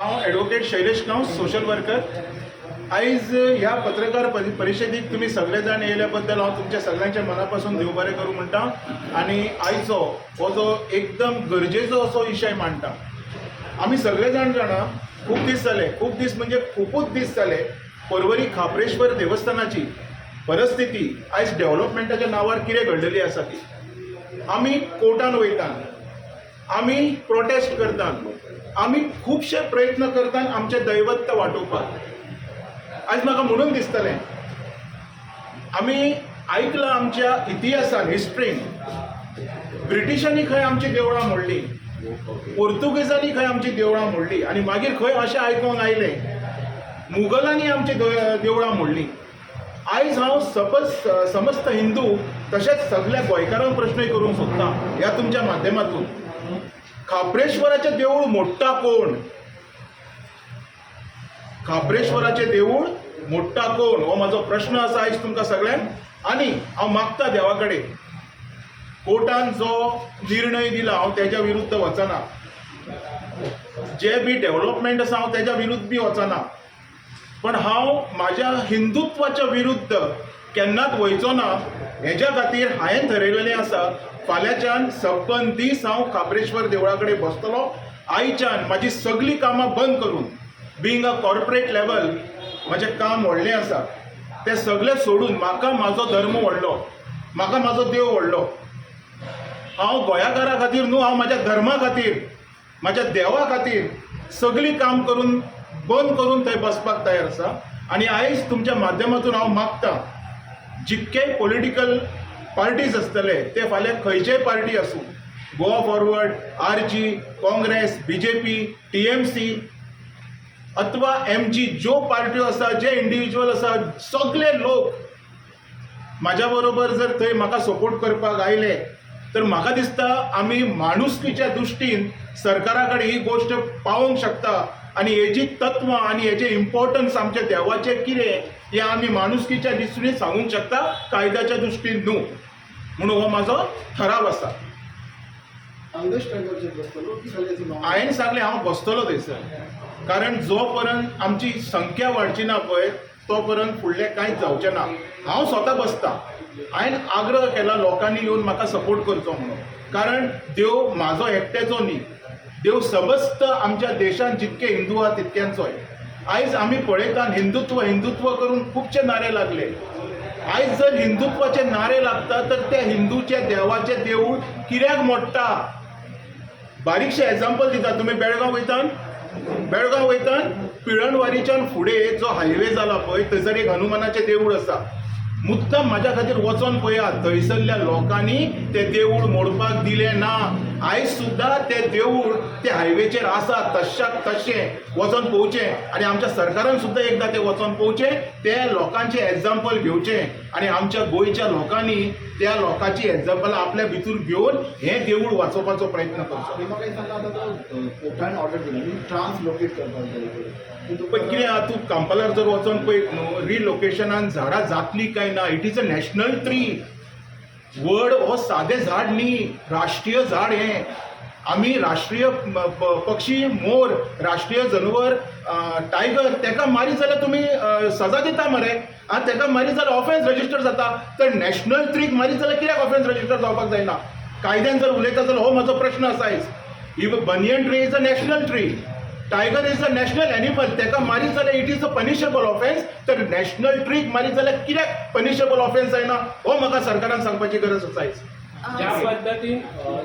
हांव ॲडवोकेट शैलेश गांव social worker. आयज ह्या पत्रकार परिशदेक तुम्ही सगळे जाण येयल्या बद्दल हांव तुमच्या सगळ्यांच्या मनापासून देव बरें करूं म्हणटा. आनी आयचो हो जो एकदम गरजेचो असो विशय मांडटा. आमी सगळे जाण जाणा खूब दीस जाले, खूब दीस म्हणजे खूबच दीस जाले पर्वरी खापरेश्वर देवस्थानाची परिस्थिती आयज डेव्हलपमेंटाच्या नांवार कितें घडलेली आसा ती. आमी कोर्टान वयतात, आमी प्रोटेस्ट करतात, आमी खूबशे प्रयत्न करतात आमचे दैवत्य वाटोवपाक. आज म्हाका म्हणून दिसतलें आमी आयकलां आमच्या इतिहासान हिस्ट्रीन ब्रिटिशांनी खंय आमची देवळां मोडलीं, पोर्तुगेजांनी खंय आमची देवळां मोडलीं, आनी मागीर खंय अशें आयकूंक आयलें मुघलांनी आमची देवळां मोडलीं. आयज हांव समस्त हिंदू तशेंच सगळ्या गोंयकारांक प्रश्न करूंक सोदतां ह्या तुमच्या माध्यमातून. खापरेश्वराचें देवूळ मोडटा कोण? खापरेश्वराचें देवूळ मोडटा कोण हो म्हाजो प्रश्न आसा आयज तुमकां सगळ्यांक. आनी हांव मागता देवा कडेन कोर्टान जो निर्णय दिला हांव तेज्या विरुद्ध वचना, जे बी डेव्हलपमेंट आसा हांव तेज्या विरुद्ध बी वचना, पण हांव म्हाज्या हिंदुत्वाच्या विरुद्ध केन्नाच वयचो ना. हेज्या खातीर हांवें थारायलेलें आसा फाल्यांच्यान सबंद दीस हांव खापरेश्वर देवळा कडेन बसतलो. आयच्यान म्हाजी सगळीं कामां बंद करून बिंग अ कॉर्पोरेट लेवल म्हजें काम व्हडलें आसा तें सगळें सोडून म्हाका म्हाजो धर्म व्हडलो, म्हाका म्हाजो देव व्हडलो. हांव गोंयाकारा खातीर न्हू, हांव म्हाज्या धर्मा खातीर, म्हाज्या देवा खातीर सगळीं काम करून बंद करून थंय बसपाक तयार आसा. आनी आयज तुमच्या माध्यमातून हांव मागतां जितके पॉलिटिकल पार्टीज आसतले ते फाल्यां खंयचेय पार्टी आसूं, Goa forward, RG, Congress, BJP, TMC अथवा एमजी, ज्यो पार्ट्यो आसा, जे इंडिविज्युअल आसा, सगळे लोक म्हाज्या बरोबर जर थंय म्हाका सपोर्ट करपाक आयले तर म्हाका दिसता आमी माणुसकीच्या दृश्टीन सरकारा कडेन ही गोश्ट पावोवंक शकता. आनी हेजी तत्वां आनी हेजें इम्पॉर्टन्स आमच्या देवाचें कितें हें आमी माणुसकीच्या दृश्टीन सांगूंक शकता, कायद्याच्या दृश्टीन न्हू. म्हणून हो म्हाजो ठराव आसा. हांवें सांगलें हांव बसतलो थंयसर, कारण जो पर्यंत आमची संख्या वाडची ना पळय तो पर्यंत फुडलें कांयच जावचें ना. हांव स्वता बसतां. हांवें आग्रह केला लोकांनी येवन म्हाका सपोर्ट करचो म्हणून, कारण देव म्हाजो एकट्याचो न्ही, देव सबस्त आमच्या देशांत जितके हिंदू आहा तितक्यांचोय. आयज आमी पळयतात हिंदुत्व हिंदुत्व करून खुबशे नारे लागले. आयज जर हिंदुत्वाचे नारे लागता तर त्या हिंदूच्या देवाचे देवूळ कित्याक मोडटा? बारीकशें एग्जाम्पल दिता. तुमी बेळगांव वयतात, पिळणवारीच्यान फुडें जो हायवे जाला पळय थंयसर एक हनुमानाचें देवूळ आसा. मुद्दम म्हाज्या खातीर वचोन पळयात, थंयसरल्या लोकांनी तें देवूळ मोडपाक दिलें ना. आयज सुद्दां तें देवूळ ते हायवेचेर आसा तश्याक तशें वचोन पळोवचें. आनी आमच्या सरकारान सुद्दां एकदां तें वचोन पळोवचें, ते लोकांचें एग्जाम्पल घेवचें आनी आमच्या गोंयच्या लोकांनी त्या लोकांची एग्जाम्पल आपल्या भितर घेवन हें देवूळ वाचोवपाचो प्रयत्न करचो. कोर्टान ऑर्डर दिली ट्रान्सलोकेट करपाक. पण कितें आहा, तूं कांपालार जर वचोन पळयत न्हू, रिलोकेशनान झाडां जातली काय ना, it is a national tree. वड हो सादें झाड न्ही, राष्ट्रीय झाड हें. आमी राष्ट्रीय पक्षी मोर, राष्ट्रीय जनवर टायगर तेका मारीत जाल्यार तुमी सजा दिता मरे. तेका मारीत जाल्यार ऑफेन्स रजिस्टर जाता, तर नॅशनल ट्रीक मारीत जाल्यार कित्याक ऑफेन्स रजिस्टर जावपाक जायना? कायद्यान जर उलयता जाल्यार हो म्हाजो प्रश्न आसा आयज. If banian tree is a national tree, tiger is a national animal, तेका मारीत जाल्यार it is a punishable offence, तर नॅशनल ट्रीक मारीत जाल्यार कित्याक पनिशेबल ऑफेन्स जायना हो म्हाका सरकारान सांगपाची गरज आसा आयज. ज्या पद्धतीन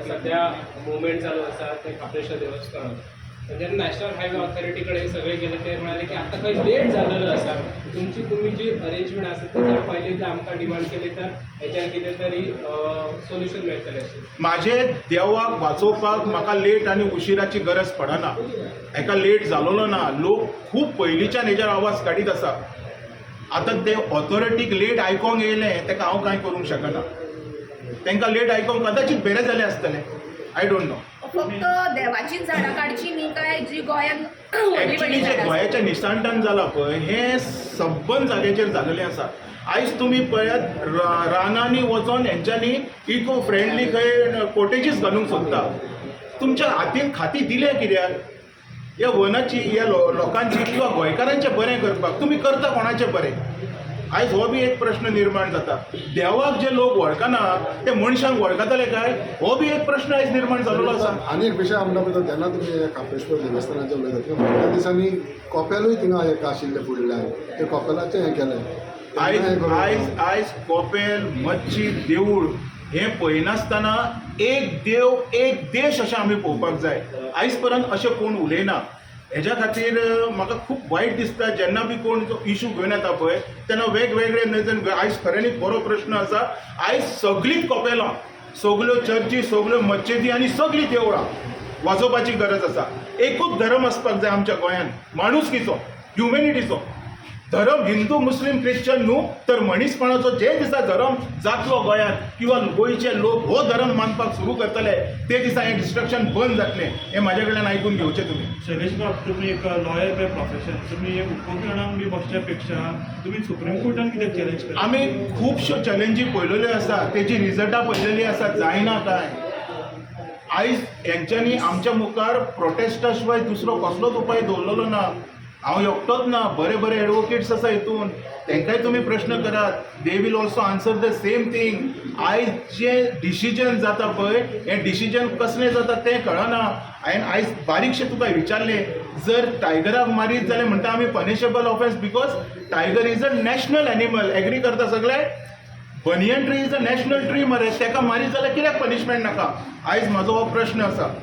सध्या मुवमेंट चालू आसा ते खापरेश्वर देवस्थान, जेन्ना नॅशनल हायवे ऑथॉरिटी कडेन सगळे गेले ते म्हणाले की आता काही लेट झालेलो आसा, तुम्ही जी अरेंजमेंट आसा ते जर पहिले ते आमकां डिमांड केली तर हेच्यार कितें तरी सोल्युशन मेळटलें अशें. म्हाजे देवाक वाचोवपाक म्हाका लेट आनी उशिराची गरज पडना. हेका लेट जालोलो ना. लोक खूब पयलींच्यान हेजेर आवाज काडीत आसा. आतां ते ऑथॉरिटीक लेट आयकोंक येयलें तेका हांव कांय करूंक शकना. तांकां लेट आयकोंक कदाचित बरें जालें आसतलें, आय डोंट नो. फक्त देवाचीच झाडां काडची न्ही काय जी गोंयान एक्चुअली जे गोंयाच्या निसांतान जाला पळय हें सबंद जाग्याचेर जालेलें आसा. आयज तुमी पळयात रानांनी वचोन हेंच्यांनी इको फ्रेंडली खंय कॉटेजीस घालूंक सोदता. तुमच्या हातीन खाती दिले कित्याक? ह्या वनाची ह्या लोकांची किंवा गोंयकारांचें बरें करपाक तुमी करता कोणाचें बरें? आयज हो बी एक प्रश्न निर्माण जाता. देवाक जे लोक वळखना ते मनशांक वळखतले काय? हो बी एक प्रश्न आयज निर्माण जाल्लो आसा. आनी एक विशय आमकां पळयता जेन्ना तुमी कापेश्वर देवस्थानाचें उलयतात किंवा फाटल्या दिसांनी कॉपेलूय थिंगा एक आशिल्ले फुडल्यान ते कॉपेलाचें हें केलें. आयज आयज आयज कॉपेल मच्छीद देवूळ हें पळयनासतना एक देव एक देश अशें आमी पळोवपाक जाय. आयज पर्यंत अशें कोण उलयना. हेज्या खातीर म्हाका खूब वायट दिसता जेन्ना बी कोण जो इशू घेवन येता पळय तेन्ना वेगवेगळे नजरेन आयज खऱ्यांनीच बरो प्रश्न आसा. आयज सगळींच कॉपेलां, सगल्यो चर्ची, सगल्यो मस्जिदी आनी सगळीं देवळां वाजोवपाची गरज आसा. एकूच धर्म आसपाक जाय आमच्या गोंयांत, माणुसकीचो, ह्युमॅनिटीचो. धर्म हिंदू मुस्लीम ख्रिश्चन न्हू तर मनीसपणाचो जे दिसा धर्म जातलो गोंयांत किंवा गोंयचे लोक हो धर्म मानपाक सुरू करतले ते दिसा हें डिस्ट्रक्शन बंद जातलें. हें म्हाजे कडल्यान आयकून घेवचें तुमी. शैलेश बाब, तुम्ही एक लॉयर बाय प्रोफेशन, तुम्ही एक उपोवणांक बी बसच्या पेक्षा तुम्ही सुप्रीम कोर्टान कित्याक चॅलेंज केला? आमी खुबश्यो चॅलेंजी पळयलेल्यो आसा, तेजी रिजल्टां पळयलेलीं आसा, जायना काय. आयज हेंच्यांनी आमच्या मुखार प्रोटेस्टा शिवाय दुसरो कसलोच उपाय दवरलेलो ना. हांव एकटोच ना, बरे बरे एडवोकेट्स आसा हितून, तांकांय तुमी प्रश्न करात. They will also answer the same thing. आयज जे डिसिजन जाता पळय हें डिसिजन कसलें जाता तें कळना. हांवें आयज बारीकशें तुका विचारलें, जर टायगराक मारीत जाल्यार म्हणटा आमी punishable offence because tiger is a national animal. Agree करता सगळे? Banyan tree is a national tree मरे, ताका मारीत जाल्यार कित्याक पनिशमेंट नाका? आयज म्हाजो हो प्रश्न आसा.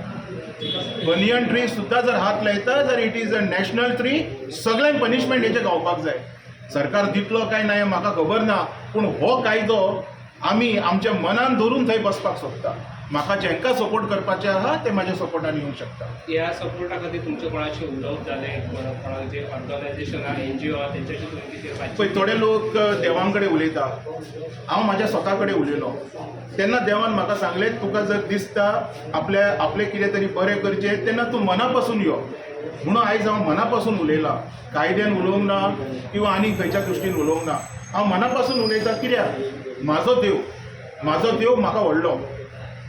बनियन ट्री सुद्दां जर हात लायता जाल्यार it is a national tree, सगळ्यांक पनिशमेंट हेचे गावपाक जाय. सरकार दितलो काय ना हें म्हाका खबर ना, पूण हो कायदो आमी आमच्या मनान धरून थंय बसपाक सोदता. म्हाका जेंकां सपोर्ट करपाचें आहा ते म्हाज्या सपोर्टान येवंक शकता. या सपोर्टा खातीर तुमचे कोणाचे उलोवप जाले, कोणाक जे ऑर्गनायझेशन आहा, NGO आहा, तेंच्याशी तुमी कितें पळय बातचीत? थोडे लोक देवां कडेन उलयता, हांव म्हाज्या स्वता कडेन उलयलो तेन्ना देवान म्हाका सांगलें तुका जर दिसता आपलें कितें तरी बरें करचें तेन्ना तूं मना पासून यो. म्हणून आयज हांव मना पासून उलयलां, कायद्यान उलोवंक ना किंवा आनी खंयच्या दृश्टीन उलोवंक ना. हांव मना पासून उलयतां. कित्याक? म्हाजो देव म्हाका व्हडलो,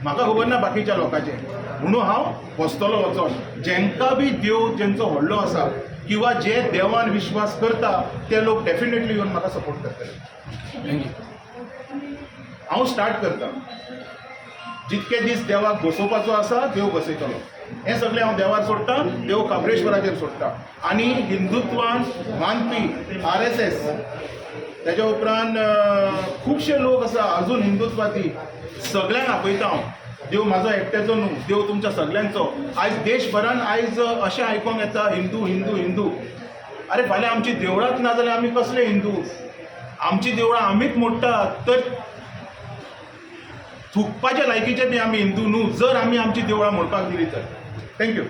म्हाका खबर ना बाकीच्या लोकांचें. म्हणून हांव बसतलो वचोन. जेंकां बी देव जेंचो व्हडलो आसा किंवा जे देवान विश्वास करता ते लोक डेफिनेटली येवन म्हाका सपोर्ट करतले. हांव स्टार्ट करता. जितके दीस देवाक बसोवपाचो आसा देव बसयतलो. हें सगळें हांव देवार सोडटा, देव काब्रेश्वराचेर सोडटा. आनी हिंदुत्वान मानपी RSS, तेज्या उपरांत खुबशे लोक आसा अजून हिंदुत्वाती, सगळ्यांक आपयता हांव. देव म्हाजो एकट्याचो न्हू, देव तुमच्या सगळ्यांचो. आयज देशभरान आयज अशें आयकोंक येता हिंदू हिंदू हिंदू. अरे फाल्यां आमची देवळांच ना जाल्यार आमी कसले हिंदू? आमची देवळां आमीच मोडटात तर थुकपाच्या लायकीचे बी आमी हिंदू न्हू, जर आमी आमची देवळां मोडपाक दिली तर. थँक्यू.